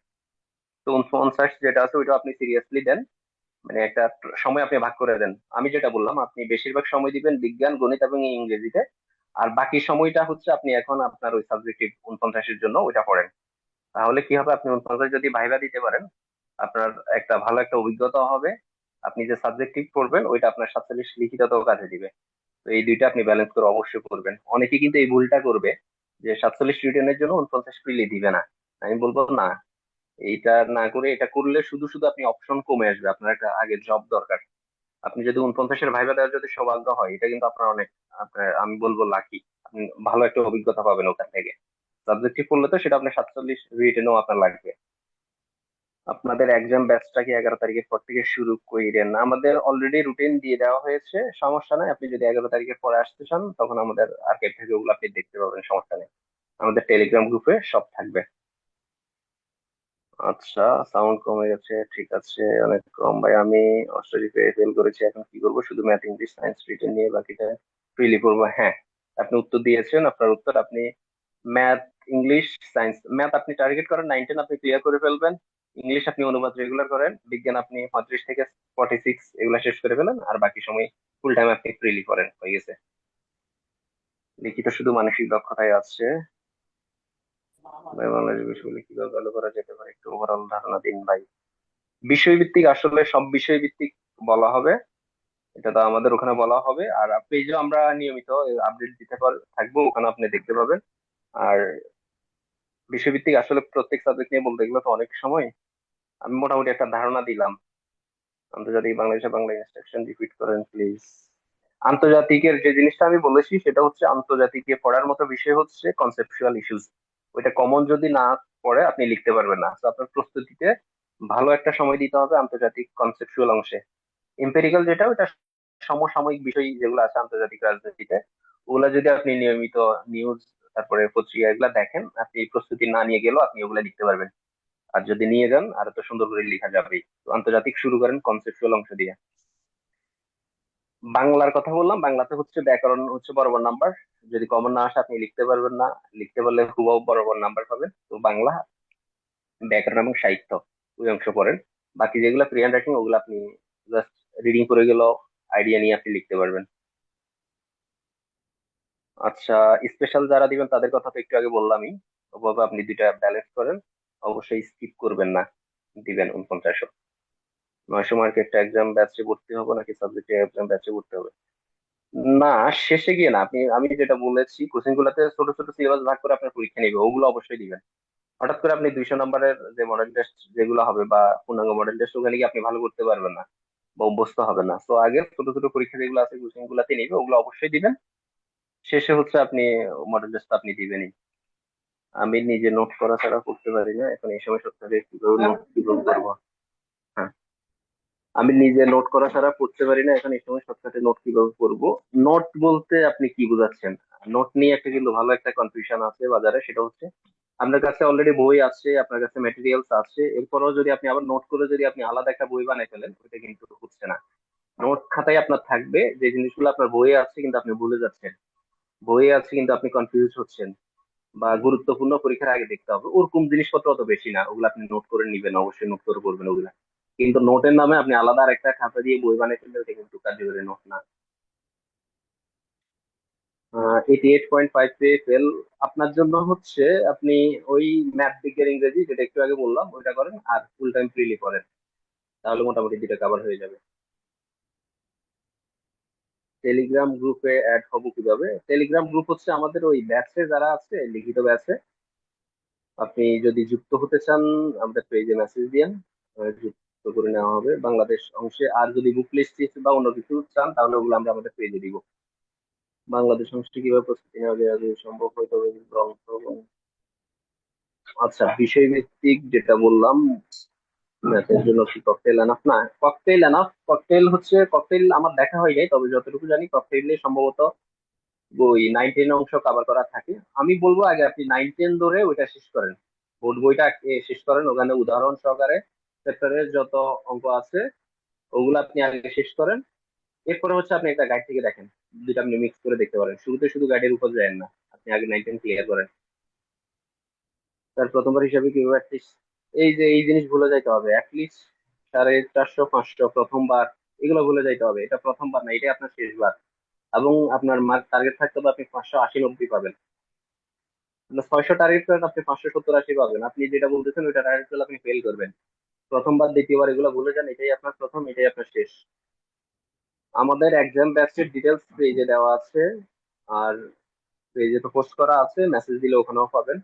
তো 49 যেটা আছে ওইটা আপনি সিরিয়াসলি দেন, মানে একটা সময় আপনি ভাগ করে দেন। আমি যেটা বললাম আপনি বেশিরভাগ সময় দিবেন বিজ্ঞান গণিত এবং ইংরেজিতে, আর বাকি সময়টা হচ্ছে আপনি এখন আপনার ওই সাবজেক্টিভ 49-এর জন্য ওইটা পড়েন। তাহলে কি হবে, আপনি 49 যদি ভাইবা দিতে পারেন আপনার একটা ভালো একটা অভিজ্ঞতা হবে। আপনি যে সাবজেক্টিভ পড়বেন ওইটা আপনার 47 লিখিততেও কাজে দিবে। তো এই দুইটা আপনি ব্যালেন্স করে অবশ্যই করবেন। অনেকে কিন্তু এই ভুলটা করবে যে 47 রিটেনের জন্য 49 প্রিলি দিবে না। আমি বলবো না, এইটা না করে এটা করলে শুধু শুধু আপনি অপশন কমে আসবে, আপনার একটা আগে জব দরকার। আপনি যদি 49-এর ভাইবা দেওয়ার যদি সৌভাগ্য হয় এটা কিন্তু আপনার অনেক, আপনার আমি বলবো লাকি। আপনি ভালো একটা অভিজ্ঞতা পাবেন ওখান থেকে। সাবজেক্টিভ পড়লে তো সেটা আপনার 47 রিটেনও আপনার লাগবে। আপনাদের এক্সাম ব্যাচটা কি 11 তারিখের পর থেকে শুরু করেন? আমাদের অলরেডি রুটিন দিয়ে দেওয়া হয়েছে, সমস্যা নাই। আপনি যদি 11 তারিখের পরে আসতে চান তখন আমাদের আর্কাইভ থেকে ওগুলো আপনি দেখতে পাবেন, সমস্যা নেই। আমাদের টেলিগ্রাম গ্রুপে সব থাকবে। আচ্ছা, সাউন্ড কমে গেছে, ঠিক আছে, অনেক কম ভাই। আমি অষ্টআশি পেয়ে ফেল করেছি, এখন কি করবো? শুধু ম্যাথ ইংলিশ সায়েন্স রিটেন নিয়ে বাকিটা ফ্রিলি পড়বো। হ্যাঁ, আপনি উত্তর দিয়েছেন, আপনার উত্তর। আপনি ম্যাথ, ইংলিশ, সায়েন্স, ম্যাথ আপনি টার্গেট করেন 9-10 আপনি ক্লিয়ার করে ফেলবেন। ইংলিশ আপনি অনুবাদ রেগুলার করেন। বিজ্ঞান আপনি 35 থেকে 46 এগুলা শেষ করে ফেলেন, আর বাকি সময় ফুল টাইম আপনি ফ্রিলি করেন, হয়ে গেছে। লিখিত শুধু মানসিক দক্ষতায় আছে। ভাই, বাংলাদেশ বিষয়গুলো কিভাবে ভালো করা যেতে পারে একটু ওভারঅল ধারণা দিন ভাই। বিষয় ভিত্তিক, আসলে সব বিষয় ভিত্তিক বলা হবে, এটা তো আমাদের ওখানে বলা হবে। আর পেজও আমরা নিয়মিত আপডেট দিতে থাকবো, ওখানে আপনি দেখতে পাবেন। আর বিষয়ভিত্তিক আসলে প্রত্যেক সাবজেক্ট নিয়ে বলতে গেলে তো অনেক সময়। আমি মোটামুটি একটা ধারণা দিলাম। আন্তর্জাতিক বাংলাদেশে বাংলা ইনস্ট্রাকশন রিপিট করেন প্লিজ। আন্তর্জাতিকের যে জিনিসটা আমি বলেছি সেটা হচ্ছে, আন্তর্জাতিকে পড়ার মতো বিষয় হচ্ছে কনসেপচুয়াল ইস্যুস। ওইটা কমন যদি না পড়ে আপনি লিখতে পারবেন না। তো আপনার প্রস্তুতিতে ভালো একটা সময় দিতে হবে আন্তর্জাতিক কনসেপচুয়াল অংশে। এম্পেরিক্যাল যেটা, ওটা সমসাময়িক বিষয় যেগুলো আছে আন্তর্জাতিক রাজনীতিতে, ওগুলা যদি আপনি নিয়মিত নিউজ, তারপরে পত্রিকা এগুলা দেখেন, আপনি প্রস্তুতি না নিয়ে গেলেও আপনি ওগুলা লিখতে পারবেন। আর যদি নিয়ে যান আর তো সুন্দর করে লেখা যাবেই। তো আন্তর্জাতিক শুরু করেন কনসেপচুয়াল অংশ দিয়ে। বাংলার কথা বললাম, বাংলাতে হচ্ছে ব্যাকরণ হচ্ছে বরাবর নাম্বার। যদি কমন না আসে আপনি লিখতে পারবেন না, লিখতে পারলে হুবহু বরাবর নাম্বার পাবেন। তো বাংলা ব্যাকরণ এবং সাহিত্য ওই অংশ পড়েন। বাকি যেগুলো প্রি হ্যান্ড রাইটিং ওগুলো আপনি জাস্ট রিডিং করে গেল, আইডিয়া নিয়ে আপনি লিখতে পারবেন। আচ্ছা, স্পেশাল যারা দিবেন তাদের কথা তো একটু আগে বললামই। ওভাবে আপনি দুইটা ব্যালেন্স করেন, অবশ্যই স্কিপ করবেন না। দিবেন 49। 900 মার্কের একটা এক্সাম ব্যাচে ভর্তি হবে নাকি সাবজেক্টে এক্সাম ব্যাচে ভর্তি হবে? না, শেষে গিয়ে না। আমি যেটা বলেছি, কোচিং গুলাতে ছোট ছোট সিলেবাস ভাগ করে আপনার পরীক্ষা নিবে, ওগুলো অবশ্যই দিবেন। হঠাৎ করে আপনি 200 নম্বরের যে মডেল টেস্ট যেগুলো হবে বা পূর্ণাঙ্গ মডেল টেস্ট, ওখানে গিয়ে আপনি ভালো করতে পারবেন না বা অভ্যস্ত হবে না। তো আগে ছোট ছোট পরীক্ষা যেগুলো আছে কোচিং গুলাতে নিবে, ওগুলো অবশ্যই দিবেন। শেষে হচ্ছে আপনি মডেল টেস্ট আপনি দিবেনই। আমি নিজে নোট করা ছাড়া করতে পারি না এখন এই সময়, সপ্তাহে কিভাবে নোট কিভাবে করবো? হ্যাঁ, আমি নিজে নোট করা ছাড়া পড়তে পারি না এখন এই সময়, শর্টকাটে নোট কিভাবে করবো? নোট বলতে আপনি কি বোঝাচ্ছেন? নোট নিয়ে একটা কিন্তু ভালো একটা কনফিউশন আছে বাজারে, সেটা হচ্ছে আপনার কাছে অলরেডি বই আছে, আপনার কাছে ম্যাটেরিয়ালস আছে, এরপরও যদি আপনি আবার নোট করে যদি আপনি আলাদা একটা বই বানাই ফেলেন, ওইটা কিন্তু হচ্ছে না। নোট খাতায় আপনার থাকবে যে জিনিসগুলো আপনার বইয়ে আছে কিন্তু আপনি ভুলে যাচ্ছেন, বইয়ে আছে কিন্তু আপনি কনফিউজ হচ্ছেন, বা গুরুত্বপূর্ণ পরীক্ষার আগে দেখতে হবে, ওরকম জিনিসপত্র অত বেশি না। ওগুলো আপনি নোট করে নিবেন, অবশ্যই নোট করে করবেন ওগুলা। কিন্তু নোটের নামে আপনি আলাদা আরেকটা খাতা দিয়ে বই বানিয়ে ফেললে ওটা কিন্তু কার্যকরী নোট না। 88.5 পেয়ে ফেল আপনার জন্য হচ্ছে, আপনি ওই ম্যাথ বিজ্ঞান ইংরেজি যেটা একটু আগে বললাম ওইটা করেন, আর ফুল টাইম ফ্রিলি করেন, তাহলে মোটামুটি দুটো কভার হয়ে যাবে। টেলিগ্রাম গ্রুপে অ্যাড হবো কিভাবে? টেলিগ্রাম গ্রুপ হচ্ছে আমাদের ওই ব্যাচে যারা আছে, লিখিত ব্যাচে। আপনি যদি যুক্ত হতে চান আমাদের পেজে মেসেজ দিয়েন, যুক্ত করে নেওয়া হবে বাংলাদেশ অংশে। আর যদি বুক লিস্ট বা অন্য কিছু চান তাহলে ওগুলো আমরা আমাদের পেজে দিব। বাংলাদেশ অংশে কিভাবে প্রস্তুতি নেওয়া যায় যদি সম্ভব হয় তবে গ্রন্থ আচ্ছা, বিষয় ভিত্তিক যেটা বললাম, ম্যাথের জন্য কি ককটেল এনাফ? না, ককটেল এনাফ। ককটেল হচ্ছে, ককটেল আমার দেখা হয় নাই, তবে যতটুকু জানি ককটেলে সম্ভবত ওই 9-10 অংশ কভার করা থাকে। আমি বলবো আগে আপনি 9-10 ধরে ওইটা শেষ করেন, বোর্ড বইটা আগে শেষ করেন, ওখানে উদাহরণ সহকারে চ্যাপ্টারের যত অঙ্ক আছে ওগুলো আপনি আগে শেষ করেন। এরপরে হচ্ছে আপনি একটা গাইড থেকে দেখেন, দুইটা আপনি মিক্স করে দেখতে পারেন। শুরুতে শুধু গাইডের উপর যায় না, আপনি আগে 9-10 ক্লিয়ার করেন। তার প্রথমবার হিসাবে কিভাবে অ্যাটলিস্ট এই যে এই জিনিস ভুলে যাইতে হবে, অ্যাটলিস্ট 450-500 প্রথমবার, এগুলো ভুলে যাইতে হবে। এটা প্রথমবার না, এটাই আপনার শেষবার। এবং আপনার মার্ক টার্গেট থাকতে হবে আপনি 580-90 পাবেন। আপনার 600 টার্গেট করেন, আপনি 570-80 পাবেন। আপনি যেটা বলতেছেন ওইটা টার্গেট করলে আপনি ফেল করবেন। প্রথমবার দ্বিতীয়বার এগুলো ভুলে যান, এটাই আপনার প্রথম, এটাই আপনার শেষ। আমাদের এক্সাম ব্যাচের ডিটেলস পেজে দেওয়া আছে, আর পেজে তো পোস্ট করা আছে, মেসেজ দিলে ওখানেও পাবেন।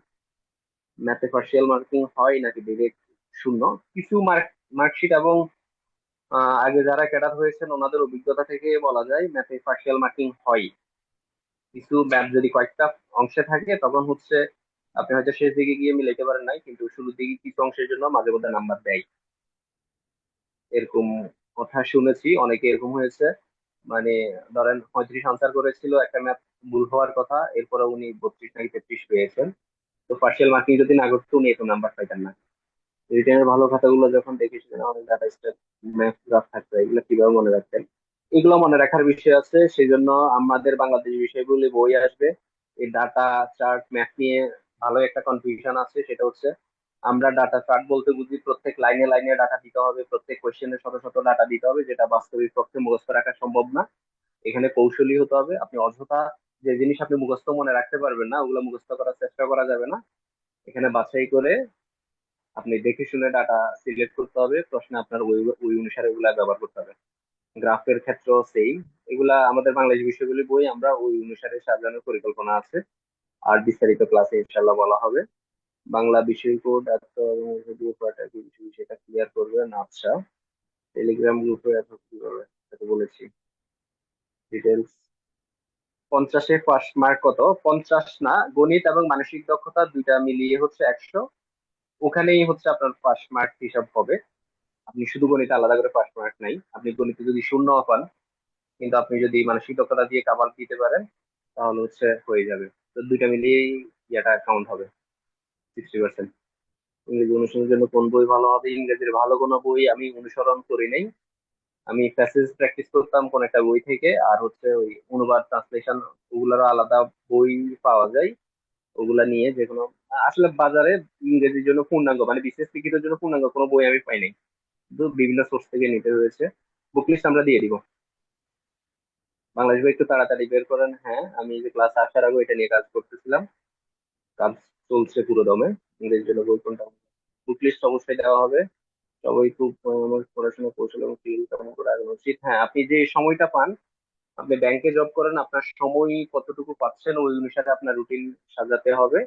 ম্যাথে পার্শিয়াল মার্কিং হয় নাকি ডিরেক্ট শূন্য? কিছু মার্কশিট এবং আগে যারা ক্যাডার হয়েছেন ওনাদের অভিজ্ঞতা থেকে বলা যায় ম্যাথে পার্শিয়াল মার্কিং হয়। কিছু ম্যাথ যদি কয়েকটা অংশে থাকে তখন হচ্ছে আপনি হয়তো শেষ দিকে গিয়ে মিলাইতে পারেন নাই, কিন্তু শুরুর দিকে কিছু অংশের জন্য মাঝে মধ্যে নাম্বার দেয়। এরকম কথা শুনেছি, অনেকে এরকম হয়েছে। মানে ধরেন 35 আনসার করেছিল একটা ম্যাথ, ভুল হওয়ার কথা, এরপরে উনি 32 নাকি 33 পেয়েছেন। তো পার্শিয়াল মার্কিং যদি না করতো উনি এত নাম্বার পাইতেন না। রিটেনের ভালো খাতাগুলো যখন দেখেছিলেন অনেক ডাটা স্ট্রাকচার, ম্যাথ গ্রাফ থাকতো, এগুলো কিভাবে মনে রাখতেন? এগুলো মনে রাখার বিষয় আছে, সেই জন্য আমাদের বাংলাদেশ বিষয়গুলি বই আসবে। এই ডাটা চার্ট ম্যাথ নিয়ে ভালো একটা কনফিউশন আছে, সেটা হচ্ছে আমরা ডাটা চার্ট বলতে বুঝি প্রত্যেক লাইনে লাইনে ডাটা দিতে হবে, প্রত্যেক কোশ্চেনে শত শত ডাটা দিতে হবে, যেটা বাস্তবিক পক্ষে মুখস্থ রাখা সম্ভব না। এখানে কৌশলী হতে হবে। আপনি অযথা যে জিনিস আপনি মুখস্থ মনে রাখতে পারবেন না ওগুলো মুখস্থ করার চেষ্টা করা যাবে না। এখানে বাছাই করে আপনি দেখে শুনে ডাটা সিলেক্ট করতে হবে, প্রশ্নে আপনার ওই ওই অনুসারে ওগুলা ব্যবহার করতে হবে। গ্রাফের ক্ষেত্রেও সেম। এগুলা আমাদের বাংলাদেশ বিষয়গুলি বই, আমরা ওই অনুসারে সাজানোর পরিকল্পনা আছে। আর বিস্তারিত ক্লাসে ইনশাল্লাহ বলা হবে। বাংলা বিষয় কোড এত এবং যদি পার্ট একই বিষয় সেটা ক্লিয়ার করবেন। আচ্ছা, টেলিগ্রাম গ্রুপে এত কিভাবে, এটা বলেছি। ডিটেলস 50-এ ফার্স্ট মার্ক কত? 50 না, গণিত এবং মানসিক দক্ষতা দুইটা মিলিয়ে হচ্ছে 100। ওখানেই হচ্ছে আপনার ফার্স্ট মার্ক হিসাব হবে। আপনি শুধু গণিতে আলাদা করে ফার্স্ট মার্ক নাই। আপনি গণিতে যদি শূন্য পান, কিন্তু আপনি যদি মানসিক দক্ষতা দিয়ে কাভার দিতে পারেন, তাহলে হচ্ছে হয়ে যাবে। তো দুইটা মিলিয়েই ইয়েটা কাউন্ট হবে 60%। ইংরেজি অনুশীলনের জন্য কোন বই ভালো হবে? ইংরেজির ভালো কোনো বই আমি অনুসরণ করি নাই। আমি প্যাসেজ প্র্যাকটিস করতাম কোন একটা বই থেকে, আর হচ্ছে ওই অনুবাদ ট্রান্সলেশন, ওগুলোরও আলাদা বই পাওয়া যায়। ওগুলা নিয়ে যে কোনো, আসলে বাজারে ইংরেজির জন্য পূর্ণাঙ্গ মানে বিশেষ লিখিতের জন্য পূর্ণাঙ্গ কোনো বই আমি পাই নাই, কিন্তু বিভিন্ন সোর্স থেকে নিতে হয়েছে। বুক লিস্ট আমরা দিয়ে দিব। বাংলাদেশ বই একটু তাড়াতাড়ি বের করেন। হ্যাঁ, আমি যে ক্লাস আসার আগে এটা নিয়ে কাজ করতেছিলাম, কাজ চলছে পুরো দমে। ইংরেজির জন্য বই কোনটা? বুক লিস্ট অবশ্যই দেওয়া হবে। সবাই খুব আমার পড়াশোনা কৌশল এবং skill কেমন করে আগানো উচিত। হ্যাঁ, আপনি যে সময়টা পান, আপনি ব্যাংকে জব করেন, আপনার সময় কতটুকু পাচ্ছেন ওই অনুসারে আপনার রুটিন সাজাতে হবে।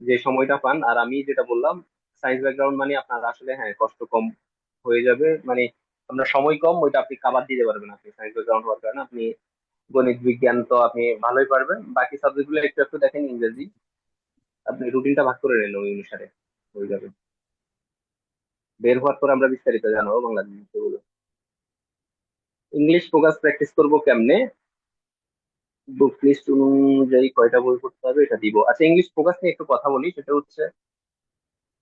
যে সময়টা পান, আর আমি যেটা বললাম, সায়েন্স ব্যাকগ্রাউন্ড মানে আপনার আসলে হ্যাঁ কষ্ট কম হয়ে যাবে, মানে আপনার সময় কম, ওইটা আপনি কাভার দিতে পারবেন। আপনি সায়েন্স ব্যাকগ্রাউন্ড হওয়ার কারণে আপনি গণিত বিজ্ঞান তো আপনি ভালোই পারবেন, বাকি সাবজেক্ট গুলো একটু একটু দেখেন। ইংরেজি আপনি রুটিনটা ভাগ করে নেন, ওই অনুসারে হয়ে যাবে। বের হওয়ার পর আমরা বিস্তারিত জানাবো বাংলাদেশ বিষয়গুলো। ইংলিশ ফোকাস প্র্যাকটিস করবো কেমনে? বুক লিস্ট অনুযায়ী কয়টা বই পড়তে হবে এটা দিব। আচ্ছা, ইংলিশ ফোকাস নিয়ে একটু কথা বলি। সেটা হচ্ছে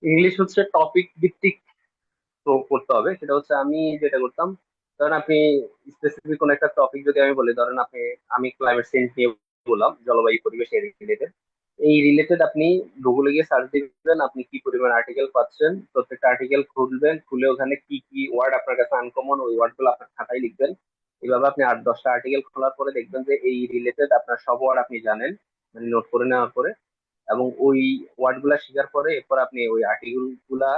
ইংলিশ হচ্ছে টপিক ভিত্তিক তো করতে হবে। সেটা হচ্ছে আমি যেটা করতাম, ধরেন আপনি স্পেসিফিক কোন একটা টপিক যদি আমি বলি, ধরেন আমি ক্লাইমেট চেঞ্জ নিয়ে বললাম, জলবায়ু পরিবেশ এর রিলেটেড। এই রিলেটেড আপনি গুগলে গিয়ে সার্চ দিবেন, আপনি কি পরিমাণ আর্টিকেল পাচ্ছেন, প্রত্যেকটা আর্টিকেল খুলবেন, খুলে ওখানে কি কি ওয়ার্ড আপনার কাছে আনকমন, ওই ওয়ার্ড গুলো আপনার খাতায় লিখবেন। এইভাবে আপনি 8-10টা আর্টিকেল খোলার পরে দেখবেন যে এই রিলেটেড আপনার সব ওয়ার্ড আপনি জানেন, মানে নোট করে নেওয়ার পরে। এবং ওই ওয়ার্ড গুলা শেখার পরে এরপর আপনি ওই আর্টিকেল গুলা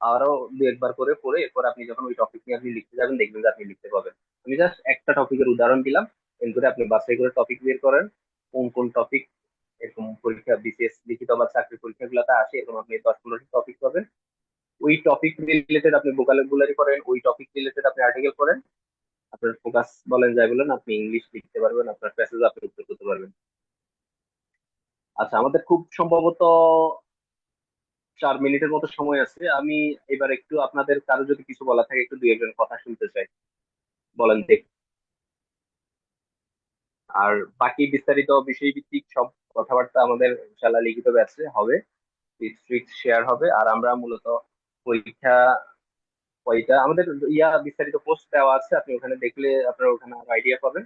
আরো দু একবার করে পড়ে এরপর আপনি যখন ওই টপিক নিয়ে আপনি লিখতে যাবেন, দেখবেন যে আপনি লিখতে পারবেন। আমি জাস্ট একটা টপিকের উদাহরণ দিলাম, এরপরে আপনি বাছাই করে টপিক বের করেন। কোন কোন টপিক এরকম পরীক্ষা, বিসিএস লিখিত বা চাকরি পরীক্ষাগুলোতে আসে, এরকম আপনি 10-15টি টপিক পাবেন। ওই টপিক রিলেটেড আপনি ভোকাবুলারি করেন, ওই টপিক রিলেটেড আপনি আর্টিকেল করেন। আপনার ফোকাস বলেন যাই বলেন, আপনি ইংলিশ লিখতে পারবেন, আপনার প্যাসেজ আপনি উত্তর করতে পারবেন। আচ্ছা, আমাদের খুব সম্ভবত 4 মিনিটের মতো সময় আছে। আমি এবার একটু আপনাদের কারো যদি কিছু বলা থাকে, একটু দুই একজন কথা শুনতে চাই, বলেন দেখ। আর বাকি বিস্তারিত বিষয় ভিত্তিক সব কথাবার্তা আমাদের ইনশাল্লাহ লিখিত ব্যাচে হবে, ট্রিক্স শেয়ার হবে। আর আমরা মূলত পরীক্ষা ওইটা আমাদের বিস্তারিত পোস্ট দেওয়া আছে, আপনি ওখানে দেখলে আপনারা ওখানে আইডিয়া পাবেন।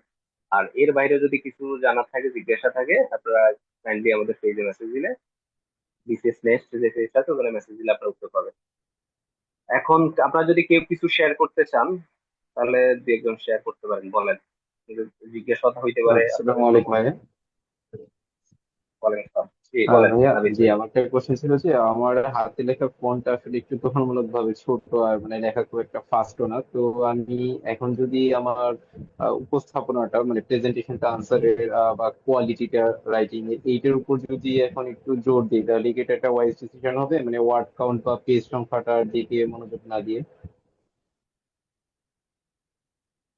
আর এর বাইরে যদি কিছু জানার থাকে, জিজ্ঞাসা থাকে, আপনারা কাইন্ডলি আমাদের পেজে মেসেজ দিলে, বিসিএস নেক্সট যে পেজ আছে ওখানে মেসেজ দিলে আপনারা উত্তর পাবেন। এখন আপনারা যদি কেউ কিছু শেয়ার করতে চান, তাহলে দু একজন শেয়ার করতে পারেন, বলেন। কিন্তু জিজ্ঞাসা হইতে পারে আসসালামু আপনাদের আলাইকুম সম্পর্কে। ভাইয়া। বলেন আসসালাম। জি বলেন ভাইয়া, নাবিল জি ভাই। আমার একটা কোশ্চেন ছিল যে আমার হাতে লেখা ফন্টটা আসলে একটু তুলনামূলক ভাবে ছোট, আর মানে লেখা খুব একটা ফাস্টও না। তো আমি এখন যদি আমার উপস্থাপনাটা মানে প্রেজেন্টেশনটা, আনসারের বা কোয়ালিটিটা, রাইটিং এর এইটার উপর যদি এখন একটু জোর দিই, তাহলে কি এটা একটা ওয়াইজ ডিসিশন হবে, মানে ওয়ার্ড কাউন্ট বা পেজ সংখ্যাটার দিকে মনোযোগ না দিয়ে?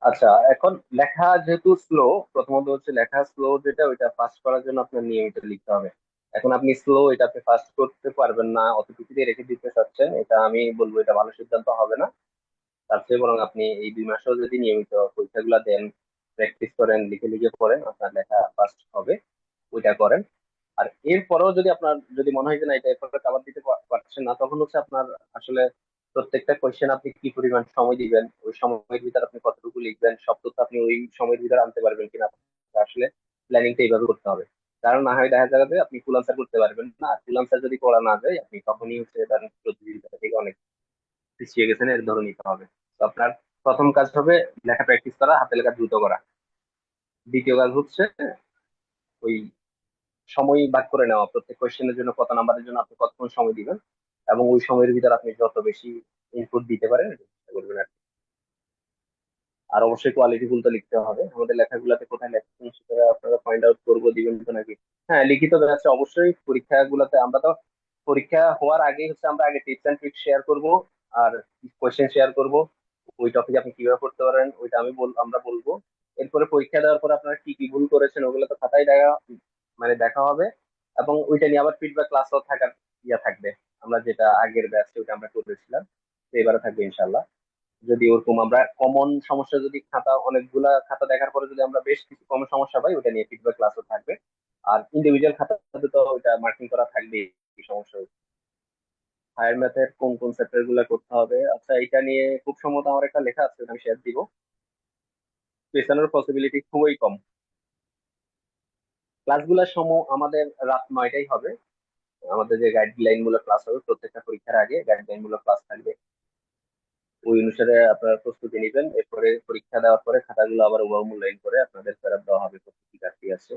আচ্ছা, এখন লেখা যেহেতু স্লো, প্রথমত হচ্ছে লেখা স্লো যেটা, ওইটা ফাস্ট করার জন্য আপনার নিয়মিত লিখতে হবে। এখন আপনি স্লো, এটা আপনি ফাস্ট করতে পারবেন না, অতটুকু দিয়ে রেখে দিতে চাচ্ছেন, এটা আমি বলবো এটা ভালো সিদ্ধান্ত হবে না। তার চেয়ে বরং আপনি এই 2 মাসেও যদি নিয়মিত পরীক্ষাগুলো দেন, প্র্যাকটিস করেন, লিখে লিখে পড়েন, আপনার লেখা ফাস্ট হবে, ওইটা করেন। আর এরপরেও যদি আপনার যদি মনে হয় যে না এটা এরপরে কাভার দিতে পারছেন না, তখন হচ্ছে আপনার আসলে প্রত্যেকটা কোয়েশ্চেন আপনি কি পরিমাণ সময় দিবেন, ওই সময়ের ভিতরে আপনি কতটুকু লিখবেন, সব তথ্য আপনি ওই সময়ের ভিতরে আনতে পারবেন কিনা, আসলে প্ল্যানিংটা এইভাবে করতে হবে। কারণ না হয় দেখা যাবে আপনি ফুল আনসার করতে পারবেন না, আর ফুল আনসার যদি করা না যায়, আপনি তখনই হচ্ছে তার প্রতিযোগিতা থেকে অনেক পিছিয়ে গেছেন, এর ধরে নিতে হবে। তো আপনার প্রথম কাজ হবে লেখা প্র্যাকটিস করা, হাতে লেখা দ্রুত করা। দ্বিতীয় কাজ হচ্ছে ওই সময় ভাগ করে নেওয়া, প্রত্যেক কোয়েশ্চেনের জন্য কত নাম্বারের জন্য আপনি কতক্ষণ সময় দিবেন, এবং ওই সময়ের ভিতরে আপনি যত বেশি ইনপুট দিতে পারেন এটা চেষ্টা করবেন আর কি। আর অবশ্যই কোয়ালিটি ফুল তো লিখতে হবে। আমাদের লেখাগুলাতে কোথায় লেখছেন সেটা আপনারা ফাইন্ড আউট করবো, দিবেন তো নাকি? হ্যাঁ, লিখিত ব্যাচে অবশ্যই পরীক্ষাগুলোতে আমরা তো পরীক্ষা হওয়ার আগে হচ্ছে আমরা আগে টিপস এন্ড ট্রিক্স শেয়ার করব, আর কোয়েশ্চেন শেয়ার করব। ওই টপিক আপনি কিভাবে করতে পারেন ওইটা আমরা বলবো। এরপরে পরীক্ষা দেওয়ার পর আপনারা কি কি ভুল করেছেন ওগুলো তো খাতায় দেখা হবে। এবং ওইটা নিয়ে আবার ফিডব্যাক ক্লাসও থাকার থাকবে। আমরা যেটা আগের ব্যাচে ওইটা আমরা করেছিলাম, তো এবারে থাকবে ইনশাল্লাহ। যদি ওরকম আমরা কমন সমস্যা, যদি অনেকগুলা খাতা দেখার পরে যদি আমরা বেশ কিছু কমন সমস্যা পাই, ওটা নিয়ে ফিডব্যাক ক্লাসও থাকবে। আর ইন্ডিভিজুয়াল খাতাতে তো ওইটা মার্কিং করা থাকবে কি সমস্যা হয়েছে। হায়ার ম্যাথের কোন কোন চ্যাপ্টার গুলো করতে হবে, আচ্ছা এটা নিয়ে খুব সম্ভবত আমার একটা লেখা আছে, ওটা আমি শেয়ার দিব। পেছানোর পসিবিলিটি খুবই কম। ক্লাসগুলোর সময় আমাদের রাত 9টাই হবে। আমাদের যে গাইডলাইন মূলক ক্লাস হবে প্রত্যেকটা পরীক্ষার আগে গাইডলাইন মূলক ক্লাস থাকবে। ওই অনুসারে আপনারা প্রস্তুতি নেবেন। এরপরে পরীক্ষা দেওয়ার পরে খাতাগুলো আবার ওভাবে মূল্যায়ন করে আপনাদের ফেরত দেওয়া হবে, প্রস্তুতি কাটতি আছে।